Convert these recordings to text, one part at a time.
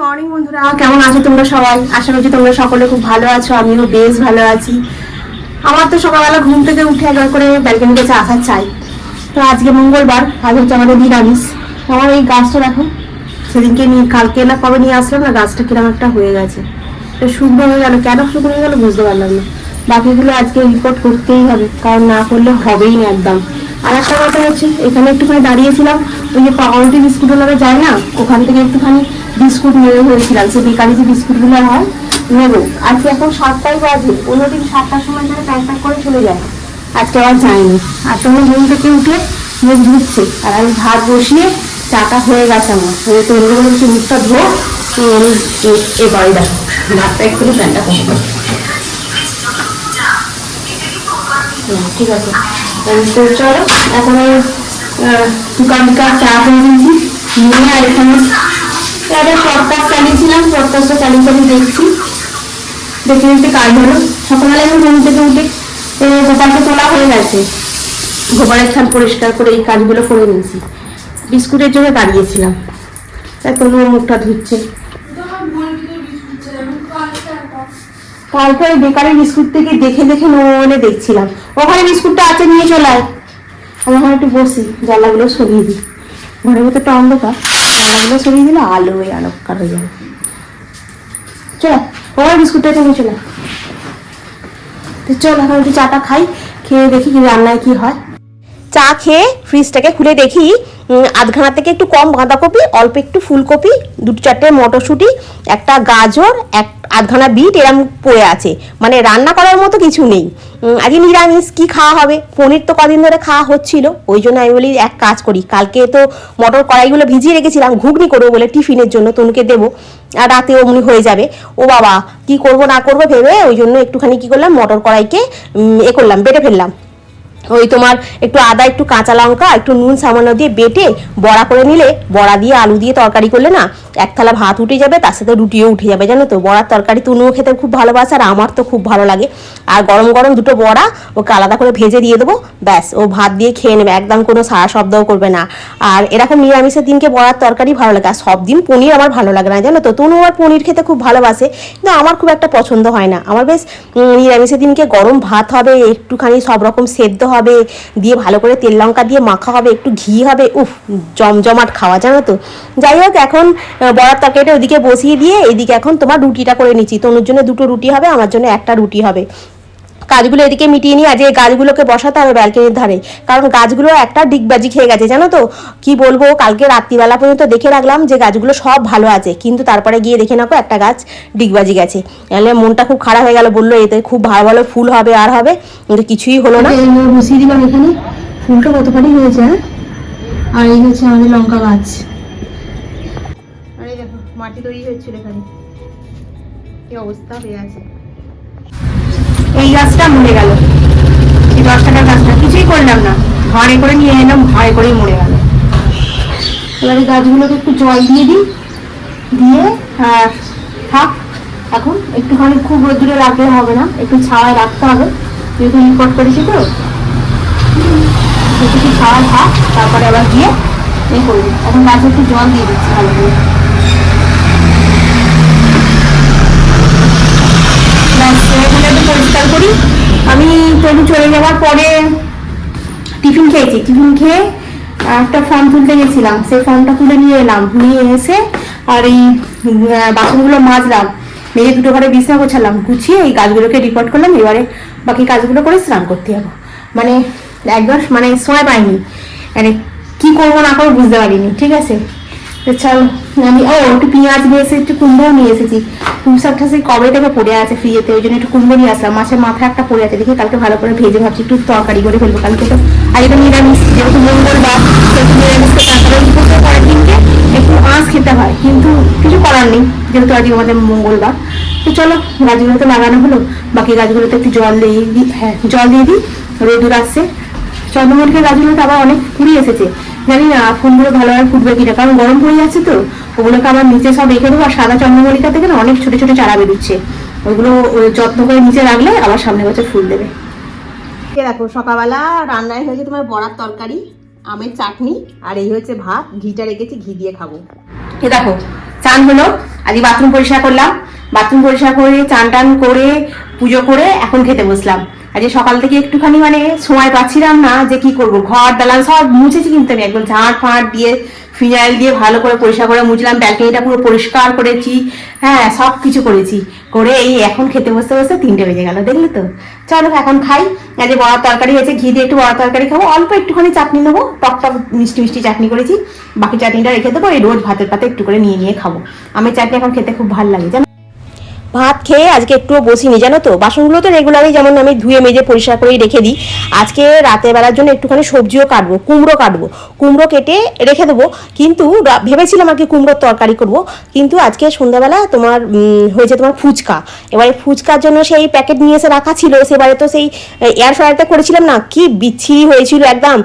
Morning বন্ধুরা, কেমন আছো তোমরা সবাই? আশা করছি তোমরা সকলে খুব ভালো আছো। আমিও বেশ ভালো আছি। আমার তো সকালবেলা ঘুম থেকে উঠে একবার করে ব্যালকনিতে চা খাওয়ার চাই। তো আজকে মঙ্গলবার, আজ হচ্ছে আমাদের নিরামিষ। আমার এই গাছটা দেখো, সেদিনকে নিয়ে কালকে না কবে নিয়ে আসলাম না, গাছটা কিরকম একটা হয়ে গেছে। তো শুকনো হয়ে গেল, কেন শুকনো হয়ে গেল বুঝতে পারলাম না। বাকিগুলো আজকে রিপোর্ট করতেই হবে, কারণ না করলে হবেই না একদম। আর একটা কথা হচ্ছে, এখানে একটুখানি দাঁড়িয়েছিলাম, ওই যে পাউরুটি বিস্কুটগুলো যায় না, ওখান থেকে একটুখানি বিস্কুট নিয়ে হয়েছিলাম। সে বেকারি যে বিস্কুটগুলো হয় নেবো। আজকে এখন 7টাই বাজে, অন্যদিন 7টার সময় ধরে প্যাক প্যাক করে চলে যায়। আজকে আবার যায়নি। আর তখন ঘুম থেকে উঠে মুখ ধুচ্ছে, আর আমি ভাত বসিয়ে চাটা হয়ে গেছে আমার। তৈরি করে হচ্ছে মুখটা ধো, আমি এ বাড়ি দেখো ভাতটা একটু প্যানটা কষ্ট। ঠিক আছে, চলো এখন দোকান চা করে দিয়েছি নিয়ে। আর এখানে পডকাস্ট চালিয়েছিলাম, পডকাস্টটা চালিয়ে চালিয়ে দেখছি, দেখে দেখতে কাজ হলো। সকালবেলায় আমি ঘুম থেকে উঠে গোপালকে তোলা হয়ে গেছে, গোপালের স্থান পরিষ্কার করে এই কাজগুলো করে নিয়েছি। বিস্কুটের জন্য দাঁড়িয়েছিলাম, তাই কোনো মুখটা ধুচ্ছে। কালকে ওই বেকারি বিস্কুট থেকে দেখে দেখে মনে দেখছিলাম, ওখানে বিস্কুটটা আছে, নিয়ে চলে আয়। আমি ওখানে একটু বসি, জ্বালাগুলো সরিয়ে দিই। ঘরের ভেতরটা অন্ধকার, জ্বালাগুলো সরিয়ে দিলে আলো হয়ে আলোকার হয়ে যাবে। চলো ওখানে বিস্কুটটা নিয়ে চলে। তো চল এখন একটু চাটা খাই, খেয়ে দেখি কি রান্নায় কি হয়। চা খেয়ে ফ্রিজটাকে খুলে দেখি আধখানা থেকে একটু কম বাঁধাকপি, অল্প একটু ফুলকপি, 2-4টে মটরশুঁটি, একটা গাজর, আধখানা বিট এরম পড়ে আছে। মানে রান্না করার মতো কিছু নেই। আজকে নিরামিষ, কি খাওয়া হবে? পনির তো কদিন ধরে খাওয়া হচ্ছিল, ওই জন্য আমি বলি এক কাজ করি, কালকে তো মটর কড়াইগুলো ভিজিয়ে রেখেছিলাম ঘুগনি করবো বলে টিফিনের জন্য, তনুকে দেবো, আর রাতে অমনি হয়ে যাবে। ও বাবা, কি করব না করবো ভেবে ওই জন্য একটুখানি কি করলাম, মটর কড়াইকে করলাম, বেটে ফেললাম। ওই তোমার একটু আদা, একটু কাঁচা লঙ্কা, একটু নুন সামান্য দিয়ে বেটে বড়া করে নিলে, বড়া দিয়ে আলু দিয়ে তরকারি করলে না এক থালা ভাত উঠে যাবে, তার সাথে রুটিও উঠে যাবে। জানো তো, বড়ার তরকারি তনুও খেতে খুব ভালোবাসে, আর আমার তো খুব ভালো লাগে। আর গরম গরম 2টো বড়া ওকে আলাদা করে ভেজে দিয়ে দেবো, ব্যাস ও ভাত দিয়ে খেয়ে নেবে, একদম কোনো সারা শব্দও করবে না। আর এরকম নিরামিষের দিনকে বড়ার তরকারি ভালো লাগে। আর সব দিন পনির আমার ভালো লাগে না, জানো তো। তনু আমার পনির খেতে খুব ভালোবাসে, কিন্তু আমার খুব একটা পছন্দ হয় না। আমার বেশ নিরামিষের দিনকে গরম ভাত হবে, একটুখানি সব রকম সেদ্ধ হবে, দিয়ে ভালো করে তেল লঙ্কা দিয়ে মাখা হবে, একটু ঘি হবে, উফ জমজমাট খাওয়া, জানো তো। যাই হোক, এখন বড়ার তরকারিটা ওদিকে বসিয়ে দিয়ে এইদিকে এখন তোমার রুটিটা করে নিচ্ছি। তনুর জন্য 2টো রুটি হবে, আমার জন্য একটা রুটি হবে। কাজগুলো এদিকে মিটিয়ে নিয়ে আজকে গাছগুলোকে বসাতে হবে ব্যালকনির ধারে, কারণ গাছগুলো একটা ডিগবাজি খেয়ে গেছে, জানো তো। কি বলবো, কালকে রাত্রিবেলা পর্যন্ত দেখে রাখলাম যে গাছগুলো সব ভালো আছে, কিন্তু তারপরে গিয়ে দেখে নাকো একটা গাছ ডিগবাজি গেছে। তাহলে মনটা খুব খারাপ হয়ে গেল, বললো এতে খুব ভালো ভালো ফুল হবে আর হবে, কিন্তু কিছুই হলো না। বসিয়ে দিলাম এখানে, ফুলটা কতখানি হয়েছে। হ্যাঁ, আর এই হচ্ছে আমাদের লঙ্কা গাছ। আর এই দেখো মাটি তৈরি হচ্ছিল এখানে, কি অবস্থা হয়ে আছে। এই গাছটা মরে গেল, এই 10 টাকার গাছটা কিছুই করলাম না, ঘরে করে নিয়ে এলাম, ঘরে করেই মরে গেল। এবারে গাছগুলোকে একটু জল দিয়ে দিই, দিয়ে থাক। এখন একটুখানি খুব রোদ্দুরে রাখলে হবে না, একটু ছাওয়ায় রাখতে হবে, যেহেতু রিপোর্ট করেছি তো। একটু ছাওয়ায় থাক, তারপরে আবার গিয়ে করবি। এখন গাছে একটু জল দিয়ে দিচ্ছি ভালো করে। পরিষ্কার করি। আমি তনু চলে যাওয়ার পরে টিফিন খেয়েছি, টিফিন খেয়ে একটা ফর্ম তুলতে গেছিলাম, সেই ফর্মটা তুলে নিয়ে এলাম, নিয়ে এসে আর এই বাসনগুলো মাজলাম, মেয়ে 2টো ঘরে বিছানা গোছালাম, গুছিয়ে এই গাছগুলোকে রিপোর্ট করলাম। এবারে বাকি কাজগুলো করে স্নান করতে যাবো। মানে একদম মানে সময় পাইনি, মানে কি করবো না করবো বুঝতে পারিনি। ঠিক আছে, চল আমি একটু পেঁয়াজ নিয়ে এসে, একটু কুমড়ো নিয়ে এসেছি। পুঁইশাকটা সেই কবে থেকে পড়ে আছে ফ্রিজেতে, ওই জন্য একটু কুমড়ো নিয়ে আসলাম। মাছের মাথা একটা পড়ে আছে, দেখি কালকে ভালো করে ভেজে ভাবছি একটু তরকারি করে ফেলবো। কালকে তো আজকে তো নিরামিষ, যেহেতু মঙ্গলবার, সেহেতু নিরামিষকে পরের দিনকে একটু আঁশ খেতে হয়, কিন্তু কিছু করার নেই, যেহেতু আজকে আমাদের মঙ্গলবার। তো চলো, গাছগুলো তো লাগানো হলো, বাকি গাছগুলোতে একটু জল দিয়ে দিই। হ্যাঁ, জল দিয়ে দিই, রোদুর আসছে। চন্দ্রমল্লিকার গাছগুলোতে আবার অনেক কুড়ি এসেছে, জানি না ফুলগুলো ভালোভাবে ফুটবে কিনা, কারণ গরম পড়ে যাচ্ছে তো। ওগুলোকে আবার নিচে সব রেখে দেবো। আর সাদা চন্দ্রমল্লিকা থেকে না অনেক ছোট ছোট চারা বেরোচ্ছে, ওইগুলো যত্ন করে নিচে রাখলে আবার সামনে বছর ফুল দেবে। দেখো সকালবেলা রান্নায় হয়েছে তোমার বড়ার তরকারি, আমের চাটনি, আর এই হচ্ছে ভাত। ঘিটা রেখেছি, ঘি দিয়ে খাবো। এ দেখো চান হলো, আজকে বাথরুম পরিষ্কার করলাম, বাথরুম পরিষ্কার করে চান টান করে পুজো করে এখন খেতে বসলাম। আজকে সকাল থেকে একটুখানি মানে সময় পাচ্ছিলাম না যে কি করব, ঘর দালান সব মুছেছি কিন্তু আমি একদম ঝাঁট ফাঁট দিয়ে ফিনাইল দিয়ে ভালো করে পরিষ্কার করে মুছলাম, ব্যালকনিটা পুরো পরিষ্কার করেছি, হ্যাঁ সব কিছু করেছি করে এই এখন খেতে বসতে বসতে 3টে বেজে গেল, দেখলি তো। চলো এখন খাই। আজকে বড়ার তরকারি হয়েছে, ঘি দিয়ে একটু বড়ার তরকারি খাবো, অল্প একটুখানি চাটনি নেবো, টক টক মিষ্টি মিষ্টি চাটনি করেছি, বাকি চাটনিটা রেখে দেবো, এই রোজ ভাতের পাতে একটু করে নিয়ে নিয়ে খাবো। আমি চাটনি এখন খেতে খুব ভালো লাগে জানো। ভাত খেয়ে আজকে একটুও বসিনি জানো তো, বাসনগুলো তো রেগুলারই যেমন আমি ধুয়ে মেজে পরিষ্কার করেই রেখে দিই। আজকে রাতের বেলার জন্য একটুখানি সবজিও কাটবো, কুমড়ো কাটবো, কুমড়ো কেটে রেখে দেবো। কিন্তু ভেবেছিলাম আর কি কুমড়োর তরকারি করব, কিন্তু আজকে সন্ধ্যাবেলা তোমার হয়েছে তোমার ফুচকা। এবারে ফুচকার জন্য সেই প্যাকেট নিয়ে এসে রাখা ছিল, সেবারে তো সেই এয়ার ফ্রায়ারটা করেছিলাম না, কি বিচ্ছিরি হয়েছিল একদম।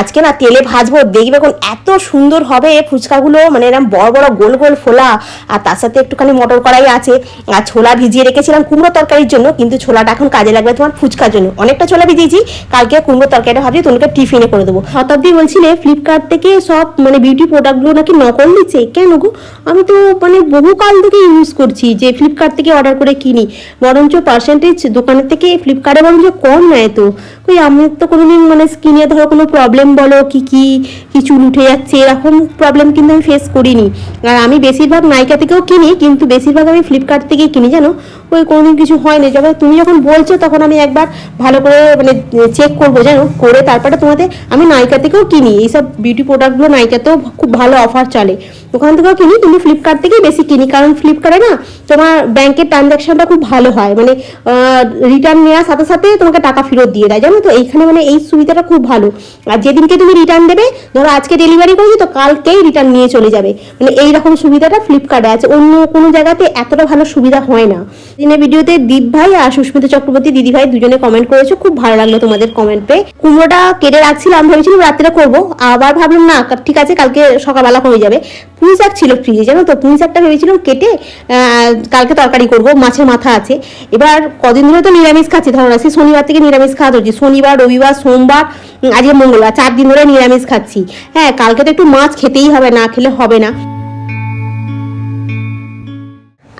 আজকে না তেলে ভাজবো, দেখবে এখন এত সুন্দর হবে ফুচকাগুলো, মানে এরকম বড় বড় গোল গোল ফোলা, আর তার সাথে একটুখানি মটর কড়াই আছে, আর ছোলা ভিজিয়ে রেখেছিলাম কুমড়ো তরকারির জন্য, কিন্তু ছোলাটা এখন কাজে লাগবে তোমার ফুচকার জন্য। অনেকটা ছোলা ভিজিয়েছি, কালকে কুমড়ো তরকারিটা ভাবছি তোমাকে টিফিনে করে দেবো। শতাব্দী বলছিলে ফ্লিপকার্ট থেকে সব মানে বিউটি প্রোডাক্টগুলো নাকি নকল দিচ্ছে, কেন গো? আমি তো মানে বহুকাল থেকে ইউজ করছি যে ফ্লিপকার্ট থেকে অর্ডার করে কিনি, বরঞ্চ পার্সেন্টেজ দোকানের থেকে ফ্লিপকার্টে বরঞ্চ কম নেয় তো। কই আমি তো কোনোদিন মানে স্কিনে ধরো কোনো প্রবলেম বলো কি চুল উঠে যাচ্ছে এরকম প্রবলেম কিন্তু আমি ফেস করিনি। আর আমি বেশিরভাগ নাইকা থেকেও কিনি, কিন্তু বেশিরভাগ আমি ফ্লিপকার্ট থেকেই কিনি জানো, ওই কোনোদিন কিছু হয়নি। যখন তুমি যখন বলছো তখন আমি একবার ভালো করে মানে চেক করবো জানো, করে তারপরে তোমাদের আমি নাইকা থেকেও কিনি এইসব বিউটি প্রোডাক্টগুলো, নাইকাতেও খুব ভালো অফার চলে, ওখান থেকেও কিনি, কিন্তু ফ্লিপকার্ট থেকেই বেশি কিনি, কারণ ফ্লিপকার্টে না তোমার ব্যাংকের ট্রানজ্যাকশনটা খুব ভালো হয়, মানে রিটার্ন নেওয়ার সাথে সাথে তোমাকে টাকা ফেরত দিয়ে দেয় জানো তো। এইখানে মানে এই সুবিধাটা খুব ভালো। আর যেদিনকে তুমি রিটার্ন দেবে, ধরো আজকে ডেলিভারি করেছি তো কালকেই রিটার্ন নিয়ে চলে যাবে, মানে এইরকম সুবিধাটা ফ্লিপকার্টে আছে, অন্য কোনো জায়গাতে এতটা ভালো সুবিধা হয় না। দিনের ভিডিওতে দীপ ভাই আর সুস্মিতা চক্রবর্তী দিদি ভাই দুজনে কমেন্ট করেছো, খুব ভালো লাগলো তোমাদের কমেন্ট পেয়ে। কুমড়োটা কেটে রাখছিলাম, ভেবেছিলাম রাত্রে করবো, আবার ভাবলাম না ঠিক আছে কালকে সকালবেলা হয়ে যাবে। পুঁই শাক ছিল ফ্রিজে জানো তো, পুঁই শাকটা ভেবেছিলাম কেটে কালকে তরকারি করব, মাছের মাথা আছে। এবার কদিন ধরে তো নিরামিষ খাচ্ছি, ধরো না সেই শনিবার থেকে নিরামিষ খাওয়া হচ্ছে, শনিবার রবিবার সোমবার আজকে মঙ্গলবার, 4 দিন ধরে নিরামিষ খাচ্ছি। হ্যাঁ কালকে তো একটু মাছ খেতেই হবে, না খেলে হবে না।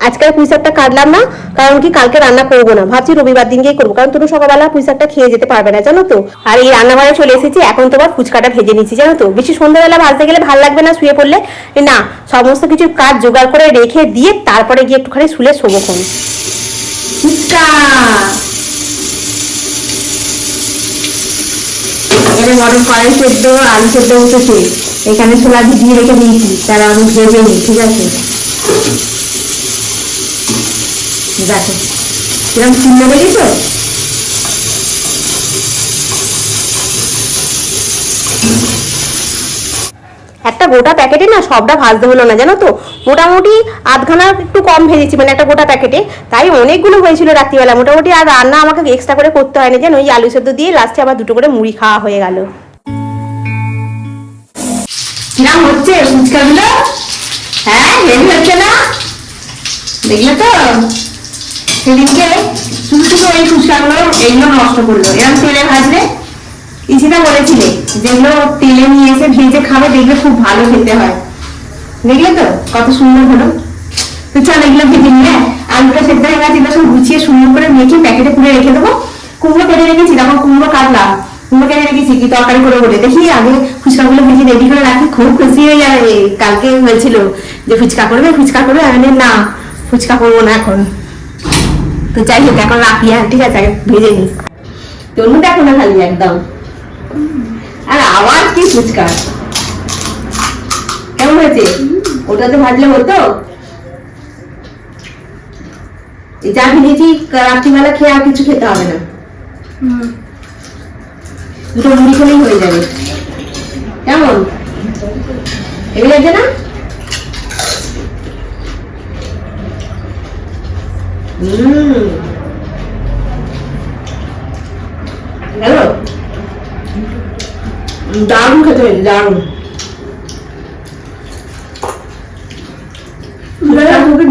আজকে পুঁই শাকটা কাটলাম না, কারণ কি কালকে রান্না করবো না, ভাবছি রবিবার দিনকেই করবো, কারণ তুমি সকালবেলা পুঁই শাকটা খেয়ে যেতে পারবে না জানো তো। আর এই রান্নাঘরে চলে এসেছি, এখন তোমার ফুচকাটা ভেজে নিচ্ছি জানো তো। বেশি সন্ধ্যাবেলা ভাজতে গেলে ভালো লাগবে না শুয়ে পড়লে, না সমস্ত কিছু কাজ জোগাড় করে রেখে দিয়ে তারপরে গিয়ে একটুখানি শুলে শোবো কোন। ফুচকা এখানে মটর কড়াই সেদ্ধ, আলু সেদ্ধ উঠেছে, এখানে ছোলা ভিজিয়ে রেখে দিয়েছি, তারা আমি ভেজে নিই, ঠিক আছে। দেখো যেমন চিহ্ন দেখেছো, একটা গোটা প্যাকেটে না সবটা ভাজতে হলো না জানো তো, মোটামুটি আধখানা একটু কম ভেজেছি, মানে একটা গোটা প্যাকেটে, তাই অনেকগুলো হয়েছিল রাত্রিবেলা মোটামুটি। আর রান্না আমাকে এক্সট্রা করে করতে হয়নি জানো, ওই আলু সেদ্ধ দিয়ে লাস্টে আবার 2টো করে মুড়ি খাওয়া হয়ে গেল। কিরাম হচ্ছে ফুচকাগুলো? হ্যাঁ হেভি হচ্ছে না, দেখলে তো। সেদিনকে শুধু শুধু ওই ফুচকাগুলো এইগুলো নষ্ট করলো, এরকম তেলে ভাজলে ইসিটা বলেছিলে যেগুলো তেলে নিয়ে এসে ভেজে খাবে, দেখবে খুব ভালো খেতে হয়, দেখলে তো কত সুন্দর হলো। তো চল এগুলো ভেজে নিয়ে, আলুটা সেদ্ধ হয়ে গেছে, সব গুছিয়ে সুন্দর করে মেখে প্যাকেটে পুরে রেখে দেবো। কুমড়ো কেটে রেখেছি, তখন কুমড়ো কাটলাম, কুমড়ো কেটে রেখেছি কি তরকারি করে বলে, দেখি আগে ফুচকাগুলো ভেজে রেডি করে রাখি, খুব খুশি হয়ে যাবে। কালকে হয়েছিল যে ফুচকা করবে আমি না ফুচকা করবো না এখন, তো যাই হোক এখন রাখি, হ্যাঁ ঠিক আছে ভেজে নিস, তোর দেখো না খালি একদম। আর আওয়াজ কি ফুচকা কেমন হয়েছে, ওটাতে ভাজলে হতো। যা ভেজেছি রাত্রিবেলা খেয়ে আর কিছু খেতে হবে না, 2টো মুড়ি খেলেই হয়ে যাবে। কেমন এগুলো আছে না? হ্যালো, দারুণ খেতে হয়েছে, দারুণ।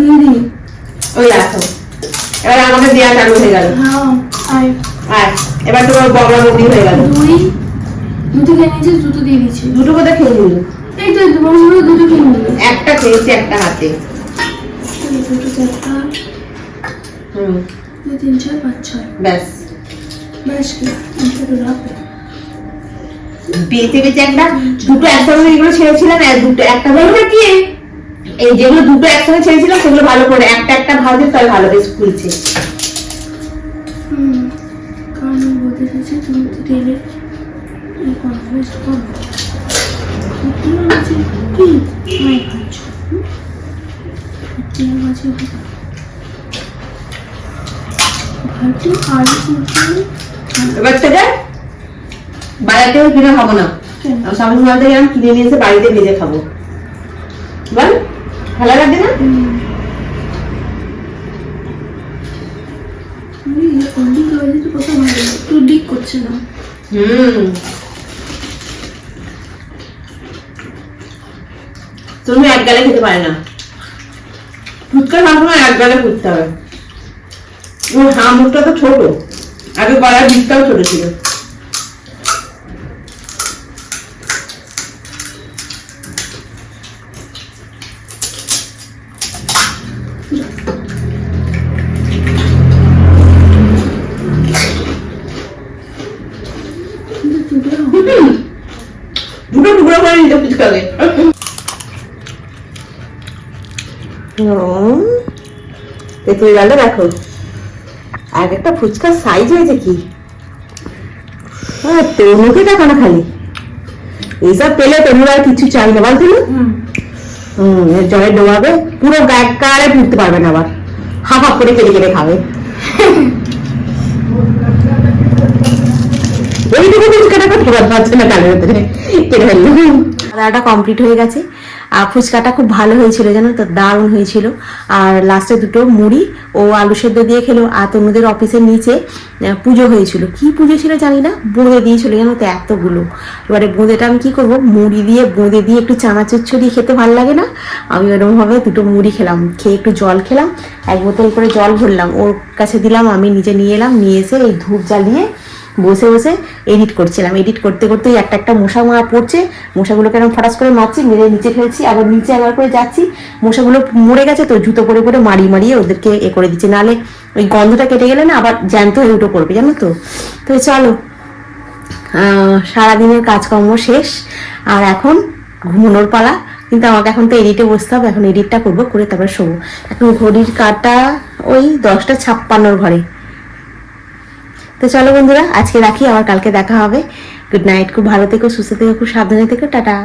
দিয়ে দিই ওই রাখো, এবার আমাকে দেওয়া চালু হয়ে গেল। এবার তোমার বগলা বগলি হয়ে গেল। দুটো খেয়ে নিয়েছিস, দুটো দিয়ে দিচ্ছি। দুটো কোথায় খেয়ে নিল? এই তো 2টো খেয়ে নিল, একটা খেয়েছি একটা হাতে। 2 3 4 5 6 ব্যাস ব্যাস কি এটা তো রাখবে বেঁচে বেঁচে একটা দুটো একসঙ্গে এগুলো ছেড়েছিলাম দুটো একটা ভালো কি এই যেগুলো দুটো একসঙ্গে ছেড়েছিলাম সেগুলো ভালো করে একটা একটা ভাজে তাই ভালো বেশ ফুলছে। কারণ বলতে চাইছি তুমি তো তেলে এই কনফারেন্স করো কি মাই খাচ্ছ তেল মাঝে ভাজি আলু কুচি এবার থেকে বাজার থেকে কিনে খাবো না, স্বামী মাল থেকে আমি কিনে নিয়ে এসে বাড়িতে ভেজে খাবো। বল ভালো লাগবে না? করছে না তুমি এক গালে খেতে পারে না, ফুচকা সবসময় এক গালে ফুটতে হবে। ওর হামুরটা তো ছোট, আগে গলার বীজটাও ছোট ছিল। দুটো টুকরো করে নিতে ফুচকাকে। তেঁতুল জলটা দেখো, আর একটা ফুচকার সাইজ হয়েছে কি, তরমুখে দেখো না খালি। এইসব পেলে তরমুখ আর কিছু চাই না বল তুমি। জলে ডোবাবে পুরো গায়ে পুড়তে পারবে না, আবার হাফ হাফ করে কেটে কেটে খাবে। ওইটুকু ফুচকাটা করতে পারছে না কালের ভেতরে কেটে ফেললো। খাওয়াটা কমপ্লিট হয়ে গেছে, আর ফুচকাটা খুব ভালো হয়েছিল জানো তো, দারুণ হয়েছিল। আর লাস্টে দুটো মুড়ি ও আলু সেদ্ধ দিয়ে খেলো। আর তনুদের অফিসের নিচে পুজো হয়েছিল, কি পুজো ছিল জানি না, বোঁদে দিয়েছিল জানো তো এতগুলো। এবারে বোঁদেটা আমি কি করবো, মুড়ি দিয়ে বোঁদে দিয়ে একটু চানাচুর ছড়িয়ে খেতে ভালো লাগে না, আমি ওরকম ভাবে দুটো মুড়ি খেলাম, খেয়ে একটু জল খেলাম, 1 বোতল করে জল ভরলাম, ওর কাছে দিলাম, আমি নিজে নিয়ে এলাম, নিয়ে এসে এই ধূপ জ্বালিয়ে বসে বসে এডিট করছিলাম। এডিট করতে করতে একটা একটা মশা মারা পড়ছে, মশাগুলোকে এরকম ফটাস করে মারছি, মেরে নিচে ফেলছি, আবার নিচে একবার করে যাচ্ছি, মশাগুলো মরে গেছে তো জুতো পরে পরে মারিয়ে ওদেরকে করে দিচ্ছি, নাহলে ওই গন্ধটা কেটে গেলে না আবার জ্যান্ত হয়ে উঠে পড়বে জানো তো। তো চলো, সারাদিনের কাজকর্ম শেষ, আর এখন ঘুমানোর পালা। কিন্তু আমাকে এখন তো এডিটে বসতে হবে, এখন এডিটটা করবো, করে তারপরে শোবো। এখন ঘড়ির কাঁটা ওই 10টা 56 ঘরে। তো চলো বন্ধুরা, আজকে রাখি, আবার কালকে দেখা হবে। গুড নাইট, খুব ভালো থেকো, সুস্থ থেকো, খুব সাবধানে থেকো, টাটা।